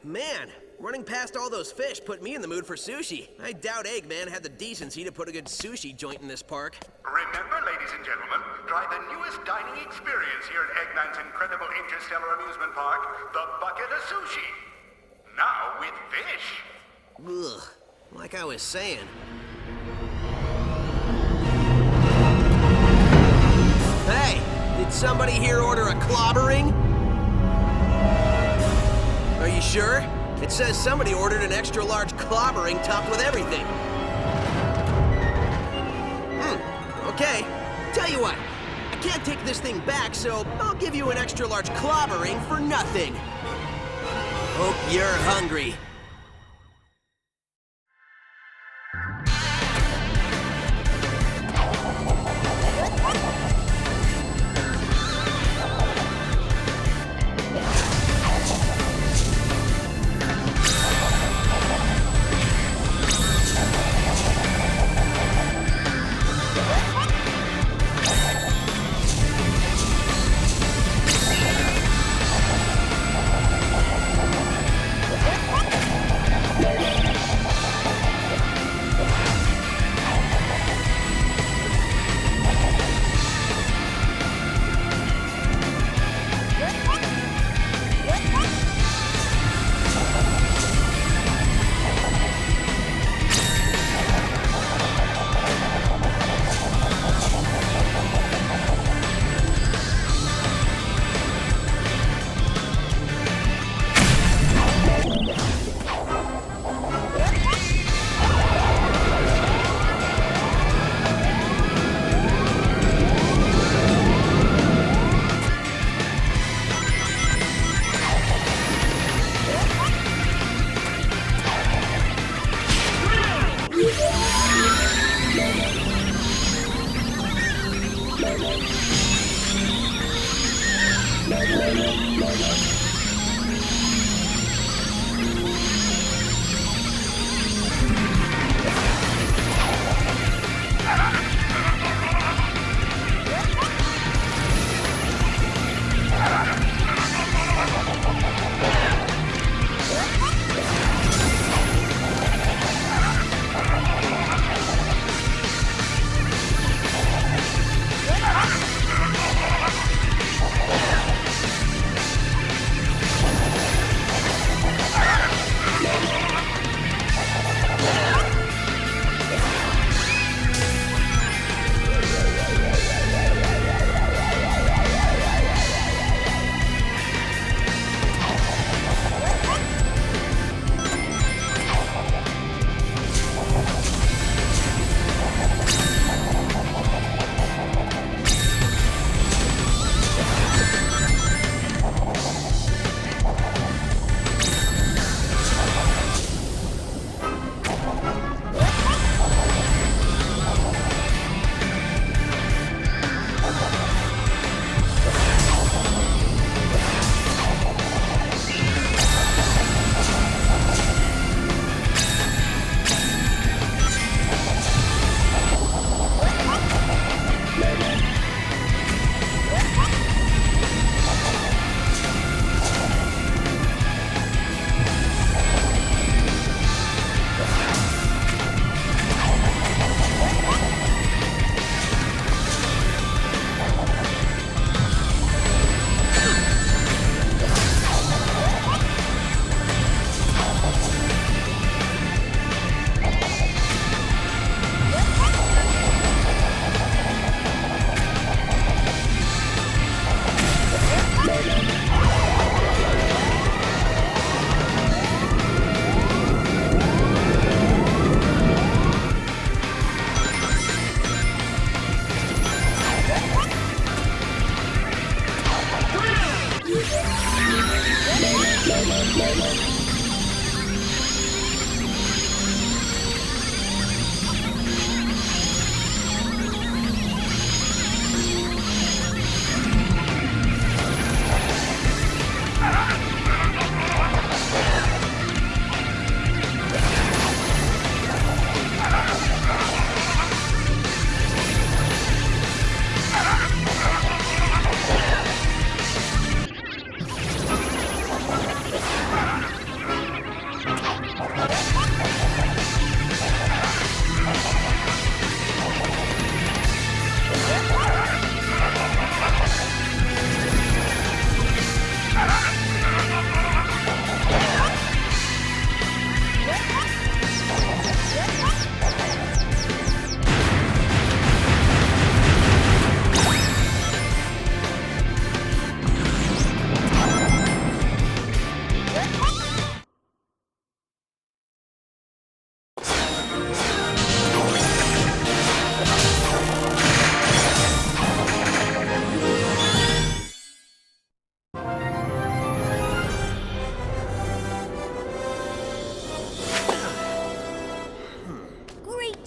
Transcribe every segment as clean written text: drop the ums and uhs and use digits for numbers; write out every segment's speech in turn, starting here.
Man, running past all those fish put me in the mood for sushi. I doubt Eggman had the decency to put a good sushi joint in this park. Remember, ladies and gentlemen, try the newest dining experience here at Eggman's incredible interstellar amusement park, the Bucket of Sushi. Now with fish. Ugh, like I was saying. Hey, did somebody here order a clobbering? Are you sure? It says somebody ordered an extra large clobbering topped with everything. Okay. Tell you what, I can't take this thing back, so I'll give you an extra large clobbering for nothing. Hope you're hungry.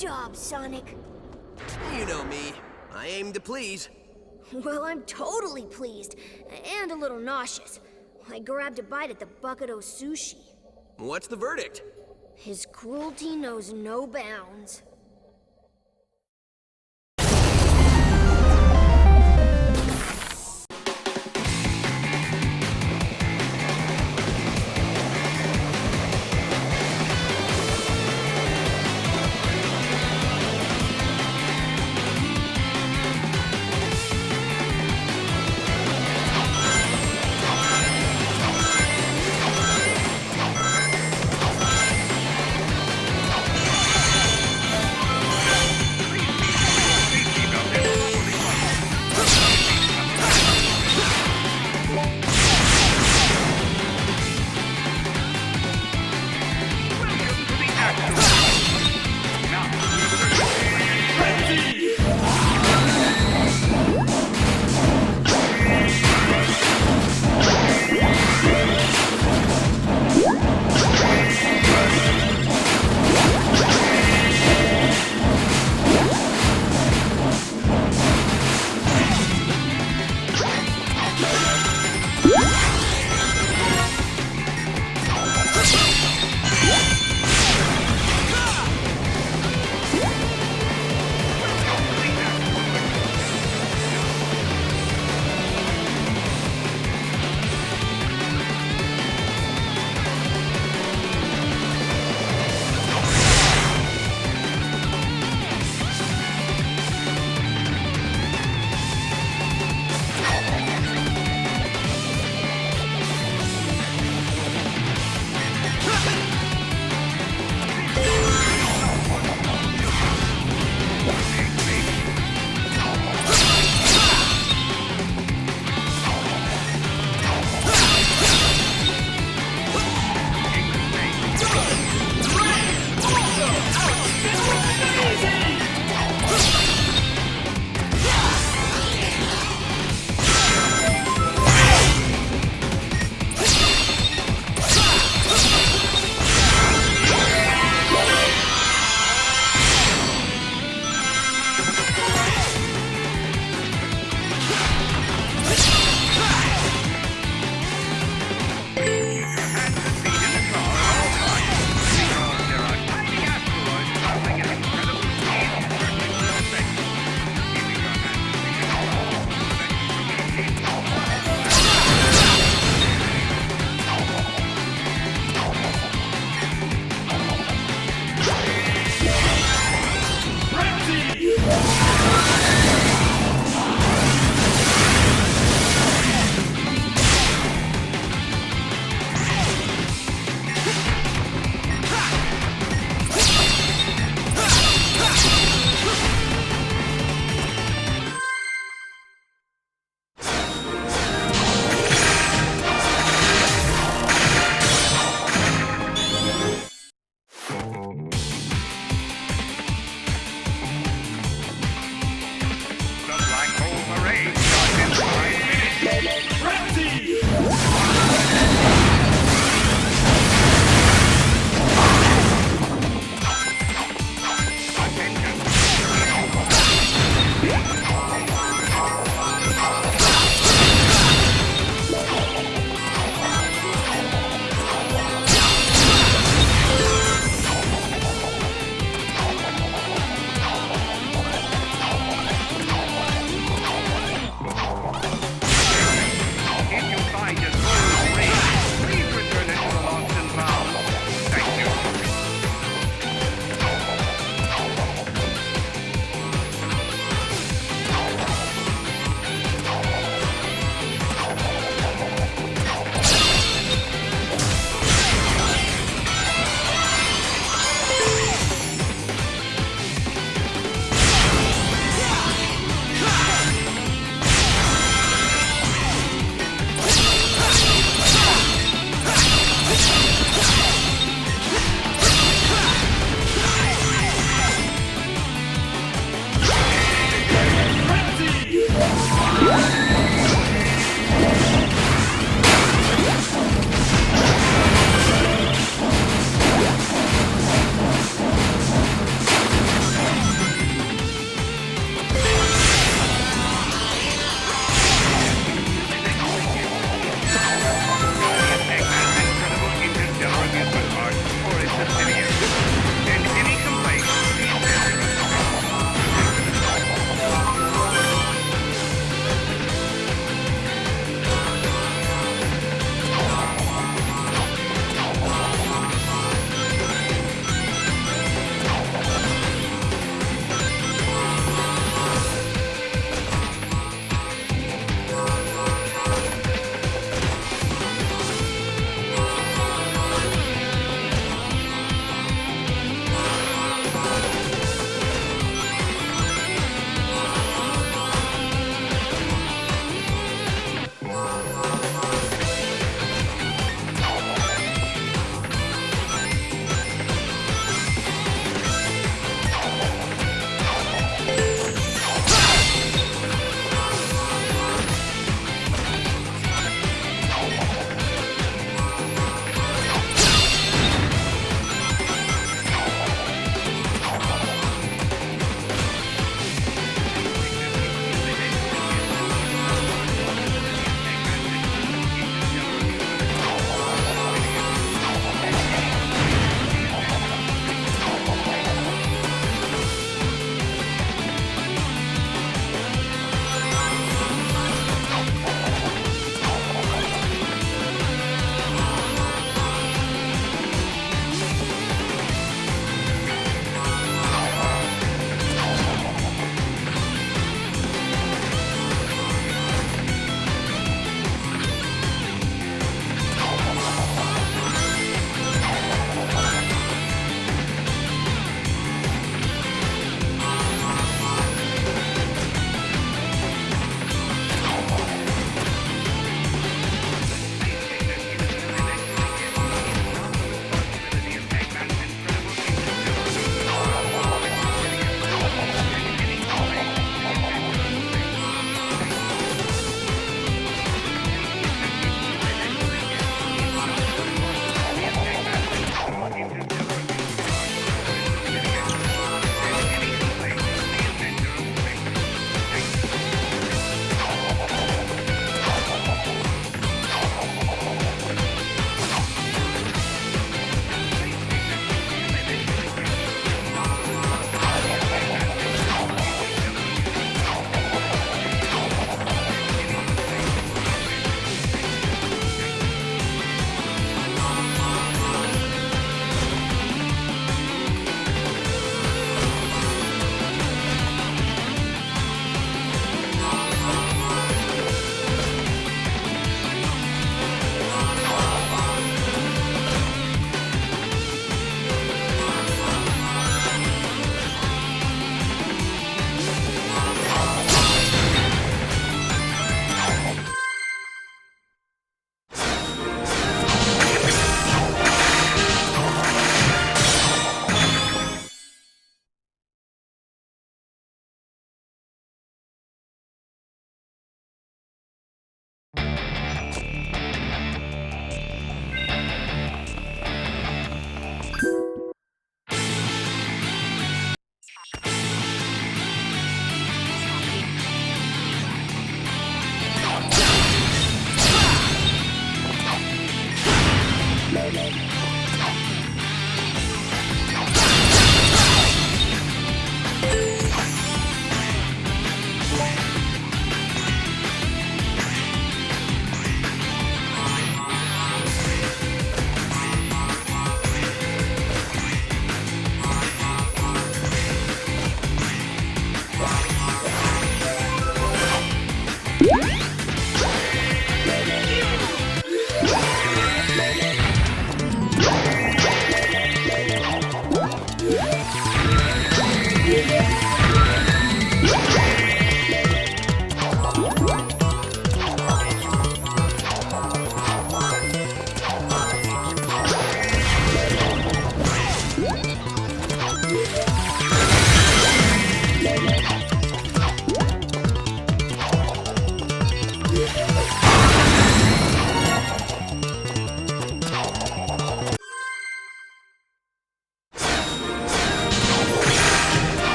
job, Sonic. You know me. I aim to please. Well, I'm totally pleased, and a little nauseous. I grabbed a bite at the bucket of sushi. What's the verdict? His cruelty knows no bounds.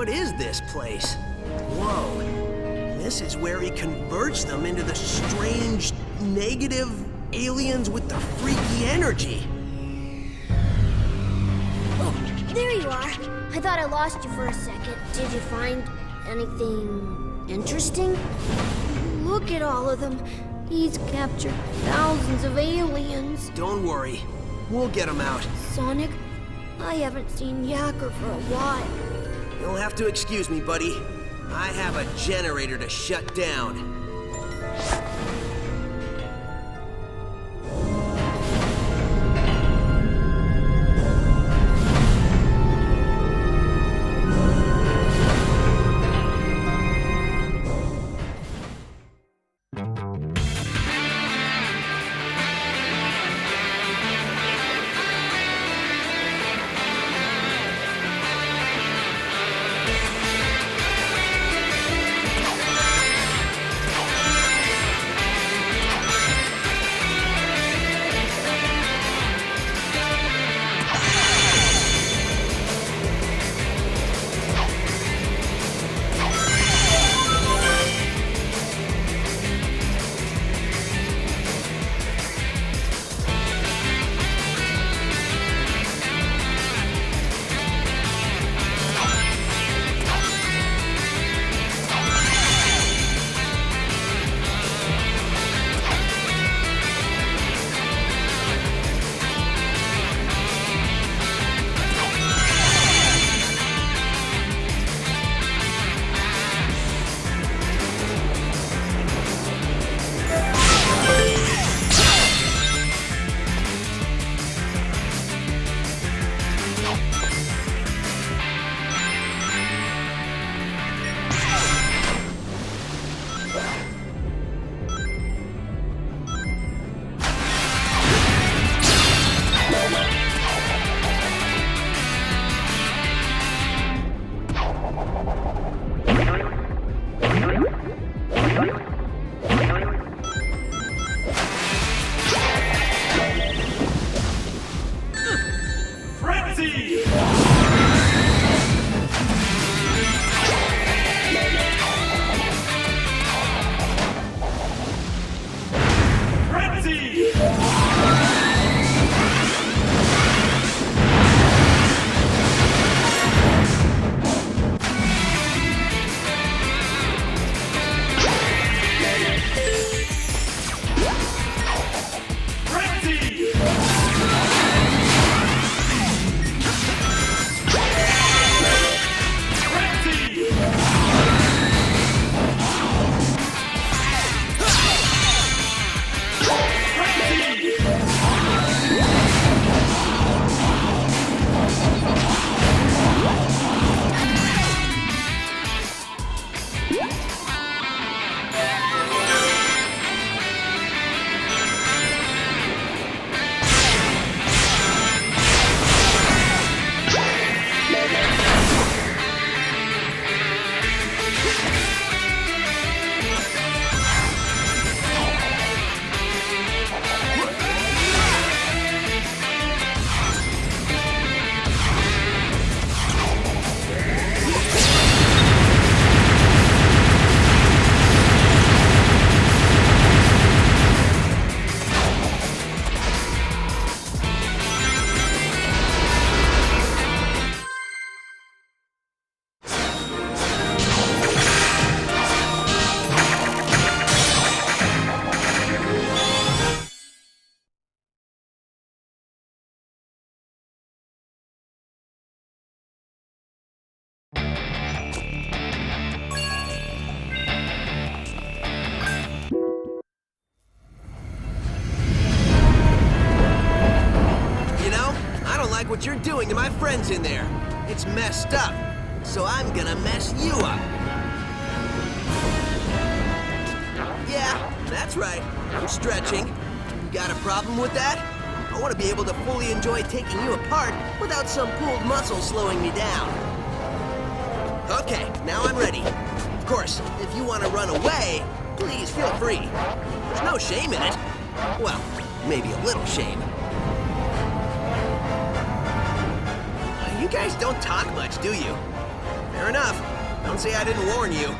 What is this place? Whoa. This is where he converts them into the strange, negative aliens with the freaky energy. Oh, there you are. I thought I lost you for a second. Did you find anything interesting? Look at all of them. He's captured thousands of aliens. Don't worry. We'll get them out. Sonic, I haven't seen Yacker for a while. You'll have to excuse me, buddy. I have a generator to shut down. what you're doing to my friends in there. It's messed up. So I'm gonna mess you up. Yeah, that's right. I'm stretching. You got a problem with that? I want to be able to fully enjoy taking you apart without some pulled muscle slowing me down. Okay, now I'm ready. Of course, if you want to run away, please feel free. There's no shame in it. Well, maybe a little shame. You guys don't talk much, do you? Fair enough. Don't say I didn't warn you.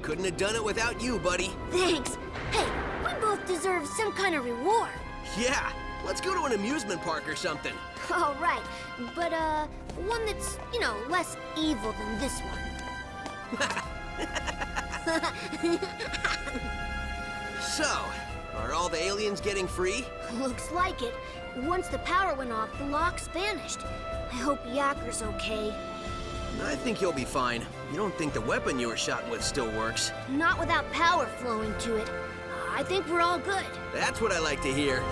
Couldn't have done it without you, buddy. Thanks. Hey, we both deserve some kind of reward. Yeah, let's go to an amusement park or something. All right, but one that's, less evil than this one. So, are all the aliens getting free? Looks like it. Once the power went off, the locks vanished. I hope Yakker's okay. I think he'll be fine. You don't think the weapon you were shot with still works? Not without power flowing to it. I think we're all good. That's what I like to hear.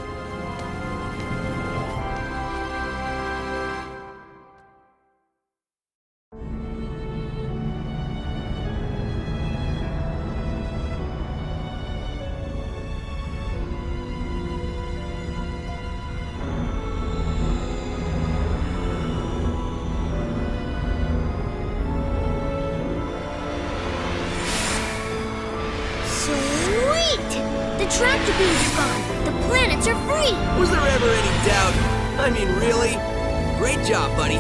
The tractor beam's gone. The planets are free. Was there ever any doubt? I mean, really? Great job, buddy.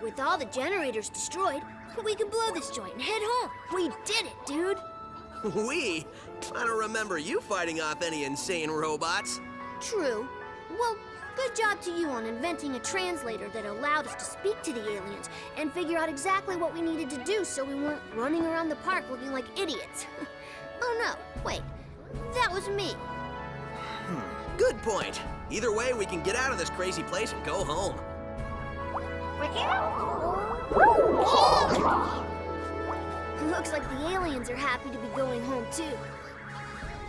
With all the generators destroyed, we can blow this joint and head home. We did it, dude. We? I don't remember you fighting off any insane robots. True. Well, good job to you on inventing a translator that allowed us to speak to the aliens and figure out exactly what we needed to do so we weren't running around the park looking like idiots. Oh no, wait. That was me. Good point. Either way, we can get out of this crazy place and go home. Looks like the aliens are happy to be going home too.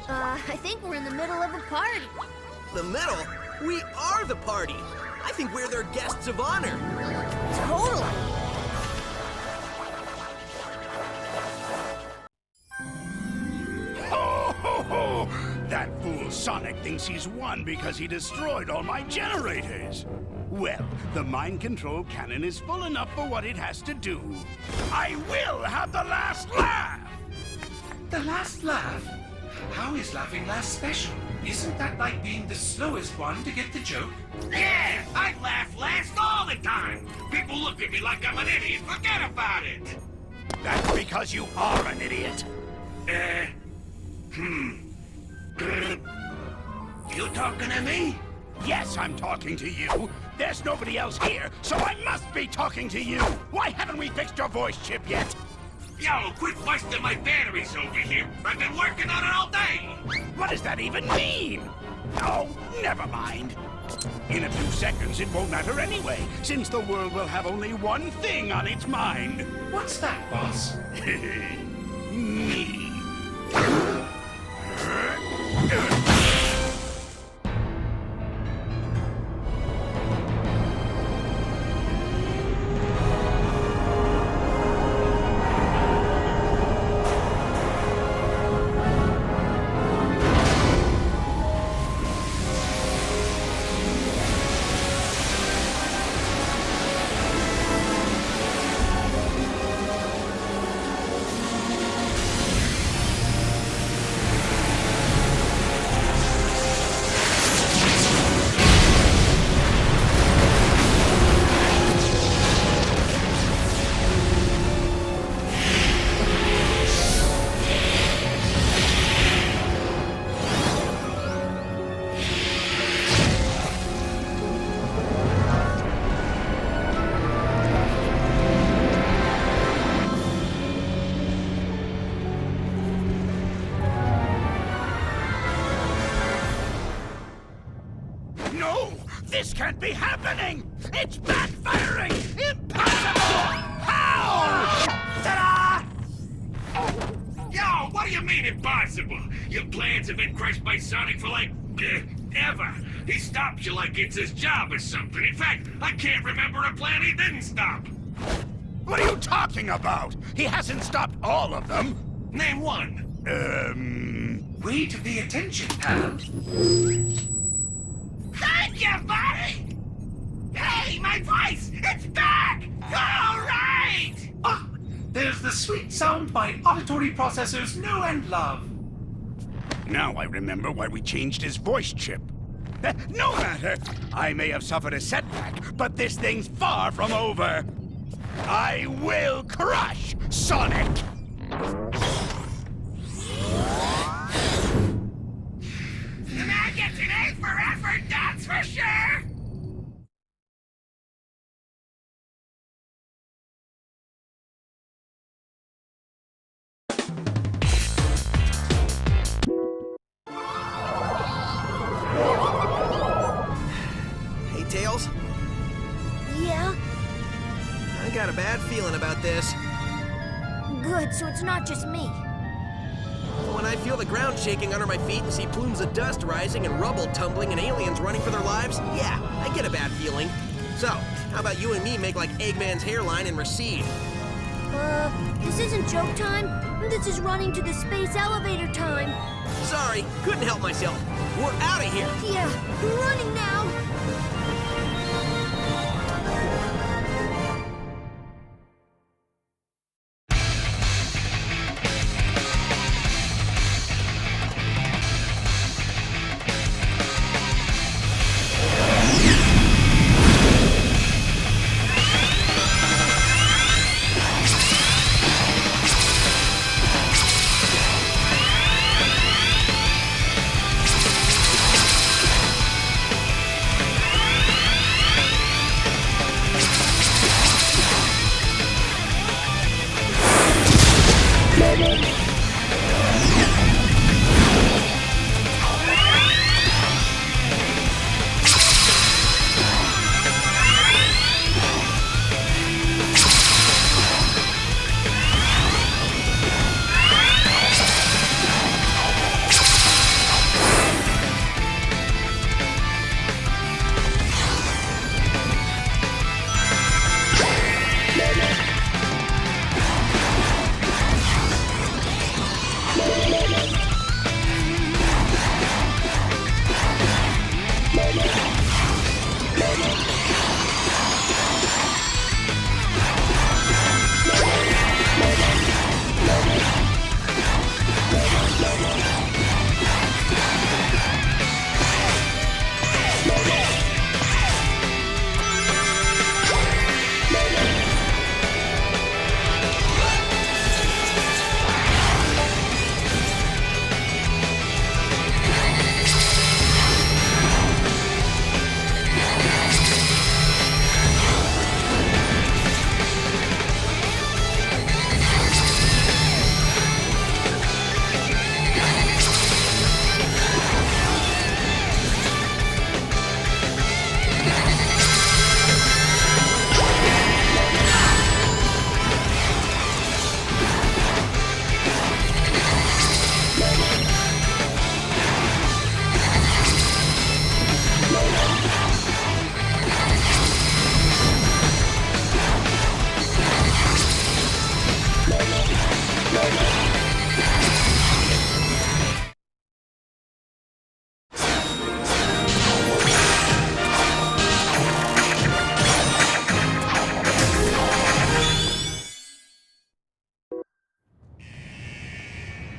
I think we're in the middle of a party. The middle? We are the party. I think we're their guests of honor. Totally. Ho, ho, ho! That fool Sonic thinks he's won because he destroyed all my generators. Well, the mind control cannon is full enough for what it has to do. I will have the last laugh! The last laugh? How is laughing last special? Isn't that like being the slowest one to get the joke? Yeah, I laugh last all the time. People look at me like I'm an idiot. Forget about it. That's because you are an idiot. You talking to me? Yes, I'm talking to you. There's nobody else here, so I must be talking to you. Why haven't we fixed your voice chip yet? Yo, quit busting my batteries over here. I've been working on it all day. What does that even mean? Oh, never mind. In a few seconds, it won't matter anyway, since the world will have only one thing on its mind. What's that, boss? Me. No! This can't be happening! It's backfiring! Impossible! How? Ta-da! Yo, what do you mean impossible? Your plans have been crushed by Sonic for like, ever. He stops you like it's his job or something. In fact, I can't remember a plan he didn't stop. What are you talking about? He hasn't stopped all of them. Name one. Way to pay attention, pal. Thank you, buddy! Hey, my voice! It's back! All right! Ah, there's the sweet sound my auditory processors know and love. Now I remember why we changed his voice chip. No matter! I may have suffered a setback, but this thing's far from over. I will crush Sonic! The man gets an A for effort, that's for sure! Hey, Tails, Yeah? I got a bad feeling about this. Good, so it's not just me. When I feel the ground shaking under my feet and see plumes of dust rising and rubble tumbling and aliens running for their lives, yeah, I get a bad feeling. So, how about you and me make like Eggman's hairline and recede? This isn't joke time. This is running to the space elevator time. Sorry, couldn't help myself. We're out of here. Yeah, running now.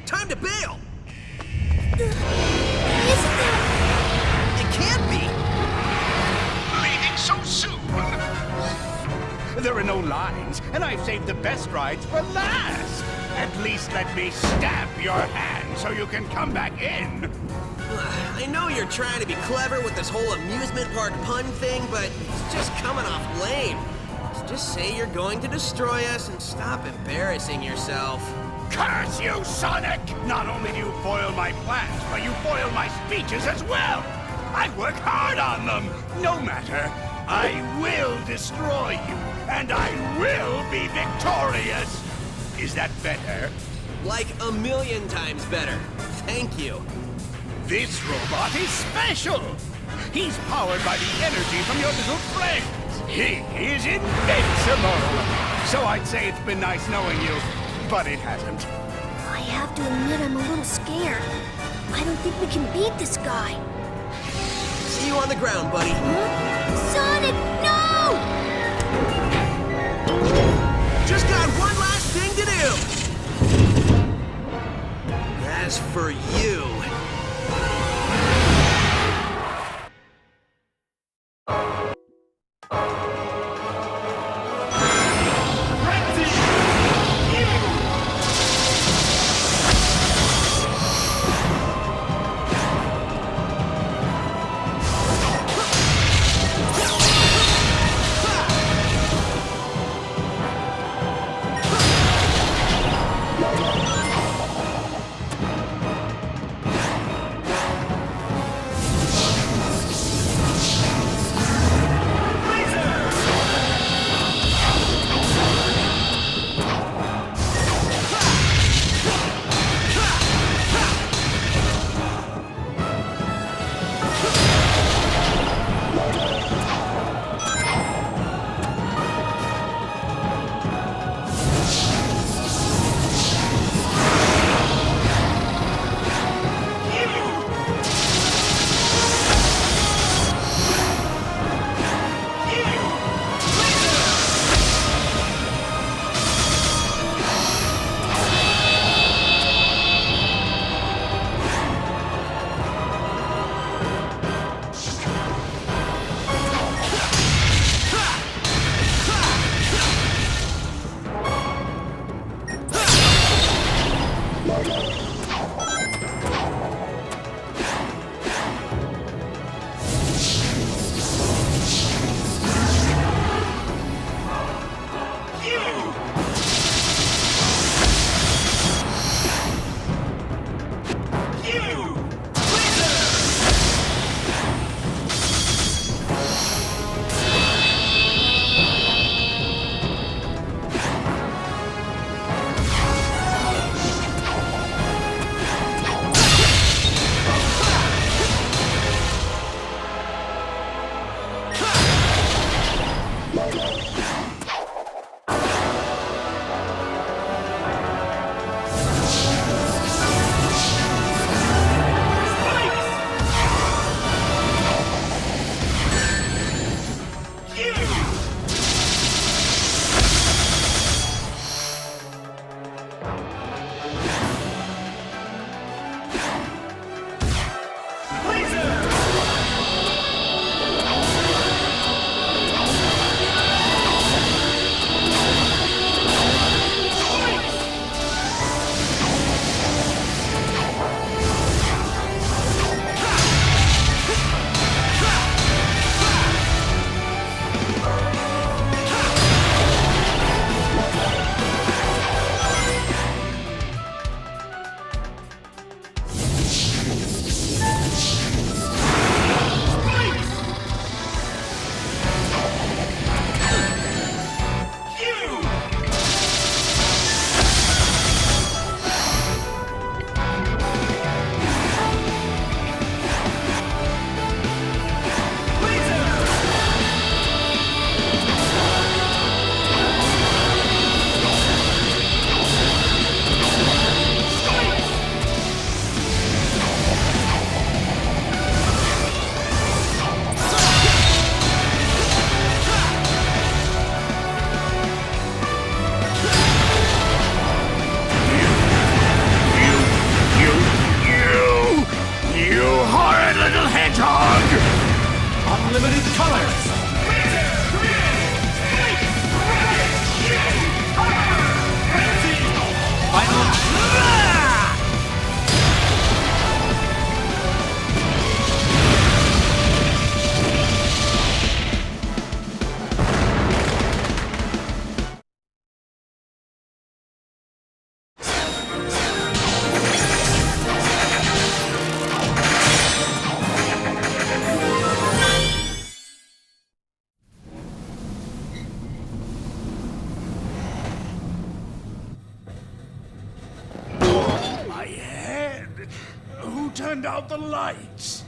Time to bail! Isn't there... It can't be! Leaving so soon? There are no lines, and I've saved the best rides for last. At least let me stamp your hand so you can come back in. I know you're trying to be clever with this whole amusement park pun thing, but it's just coming off lame. Just say you're going to destroy us and stop embarrassing yourself. Curse you, Sonic! Not only do you foil my plans, but you foil my speeches as well! I work hard on them! No matter, I will destroy you, and I will be victorious! Is that better? Like a million times better. Thank you. This robot is special! He's powered by the energy from your little friends! He is invincible! So I'd say it's been nice knowing you, but it hasn't. I have to admit I'm a little scared. I don't think we can beat this guy. See you on the ground, buddy. Sonic, no! Just got one last thing to do! As for you... Who turned out the lights?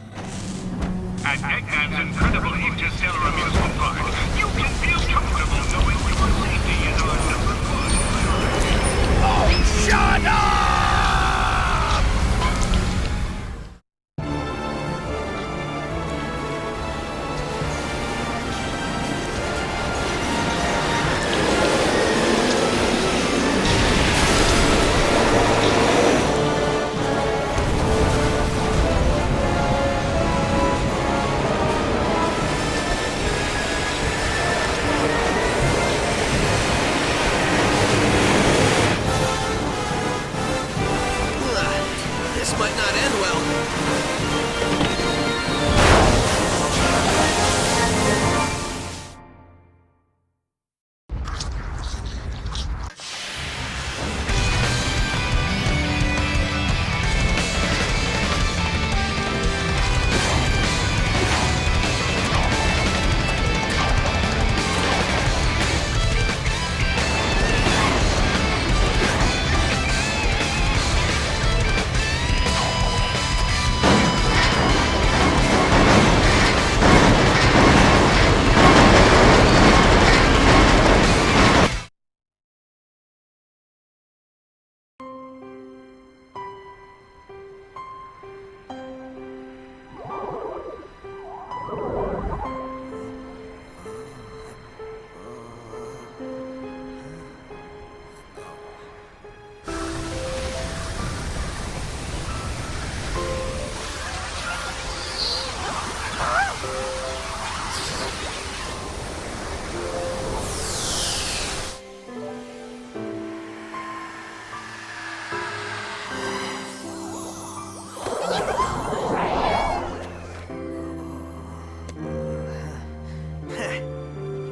At Eggman's incredible interstellar amusement park, you can feel comfortable knowing your safety is our number one priority. Oh, shut up! This might not end well.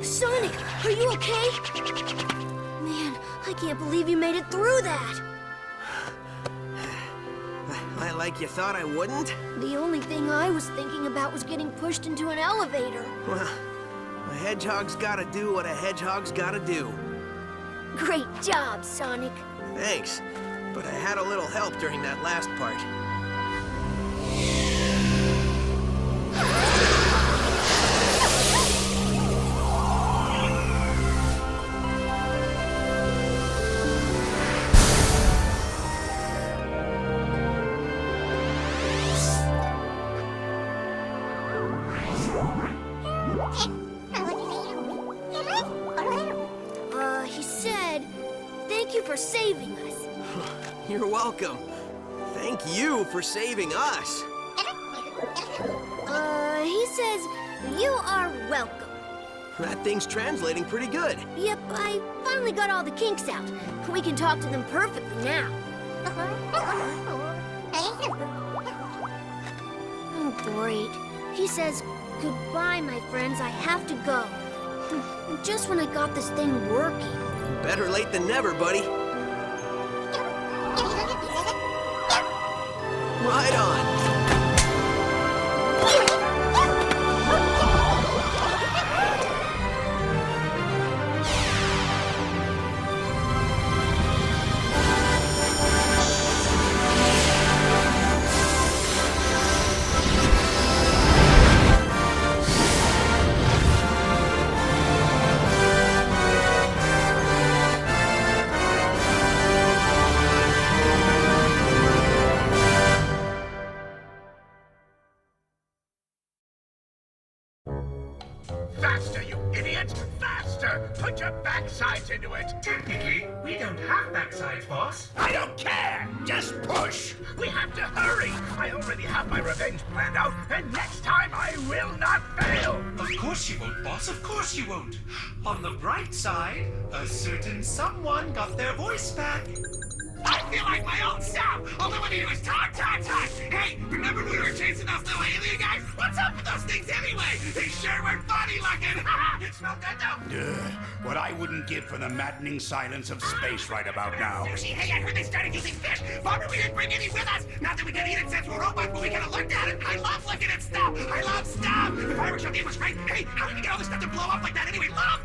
Sonic, are you okay? Man, I can't believe you made it through that. Like you thought I wouldn't? The only thing I was thinking about was getting pushed into an elevator. Well, a hedgehog's gotta do what a hedgehog's gotta do. Great job, Sonic. Thanks, but I had a little help during that last part. He said, thank you for saving us. You're welcome. Thank you for saving us. He says, you are welcome. That thing's translating pretty good. Yep, I finally got all the kinks out. We can talk to them perfectly now. Oh, great. He says, goodbye, my friends, I have to go. Just when I got this thing working. Better late than never, buddy. Right on. Faster, you idiot! Faster! Put your backsides into it! Technically, we don't have backsides, boss. I don't care! Just push! We have to hurry! I already have my revenge planned out, and next time I will not fail! Of course you won't, boss. Of course you won't. On the bright side, a certain someone got their voice back. I feel like my old self! All I want to do is talk, talk, talk! Hey, remember when we were chasing those little alien guys? What's up with those things anyway? They sure were funny looking! Smell good though? What I wouldn't give for the maddening silence of space right about now. Sushi, hey, I heard they started using fish! Bummer we didn't bring any with us! Not that we can eat it since we're robots, but we could have looked at it! I love looking at stuff! I love stuff! The fireworks show game was great! Hey, how did we get all this stuff to blow up like that anyway? Love